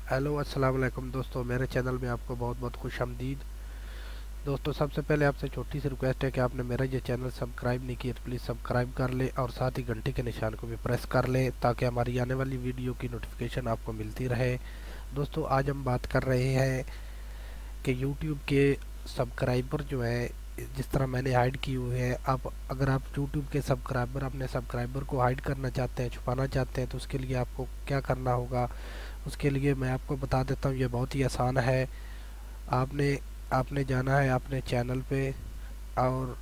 Hello अस्सलाम वालेकुम दोस्तों, मेरे चैनल में आपको बहुत बहुत खुश आमदीद। दोस्तों, सबसे पहले आपसे छोटी सी रिक्वेस्ट है कि आपने मेरा ये चैनल सब्सक्राइब नहीं किया तो प्लीज़ सब्सक्राइब कर लें और साथ ही घंटी के निशान को भी प्रेस कर लें ताकि हमारी आने वाली वीडियो की नोटिफिकेशन आपको मिलती रहे। दोस्तों, आज हम बात कर रहे हैं कि यूट्यूब के सब्सक्राइबर जो है, जिस तरह मैंने हाइड किए हुए हैं, आप अगर आप यूट्यूब के सब्सक्राइबर अपने सब्सक्राइबर को हाइड करना चाहते हैं, छुपाना चाहते हैं, तो उसके लिए आपको क्या करना होगा। उसके लिए मैं आपको बता देता हूँ, ये बहुत ही आसान है। आपने आपने जाना है अपने चैनल पे और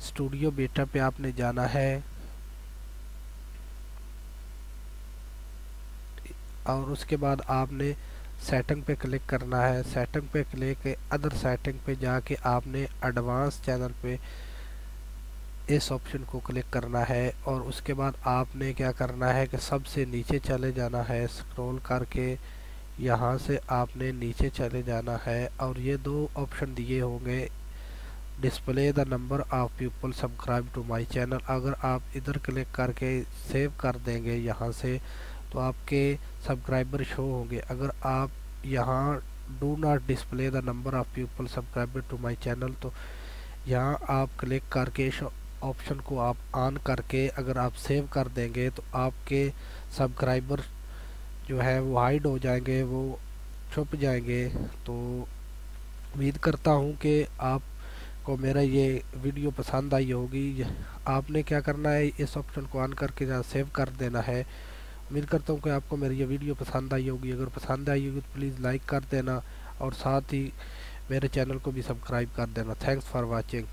स्टूडियो बीटा पे आपने जाना है और उसके बाद आपने सेटिंग पे क्लिक करना है। सेटिंग पे क्लिक अदर सेटिंग पे जाके आपने एडवांस चैनल पे इस ऑप्शन को क्लिक करना है और उसके बाद आपने क्या करना है कि सबसे नीचे चले जाना है स्क्रॉल करके। यहाँ से आपने नीचे चले जाना है और ये दो ऑप्शन दिए होंगे, display the number of people subscribe to my channel. अगर आप इधर क्लिक करके सेव कर देंगे यहाँ से तो आपके सब्सक्राइबर शो होंगे। अगर आप यहाँ do not display the number of people subscriber to my channel, तो यहाँ आप क्लिक करके इस ऑप्शन को आप ऑन करके अगर आप सेव कर देंगे तो आपके सब्सक्राइबर जो है वो हाइड हो जाएंगे, वो छुप जाएंगे। तो उम्मीद करता हूँ कि आप को मेरा ये वीडियो पसंद आई होगी। आपने क्या करना है, इस ऑप्शन को ऑन करके जहाँ सेव कर देना है। उम्मीद करता हूँ कि आपको मेरी ये वीडियो पसंद आई होगी। अगर पसंद आई होगी तो प्लीज़ लाइक कर देना और साथ ही मेरे चैनल को भी सब्सक्राइब कर देना। Thanks for watching.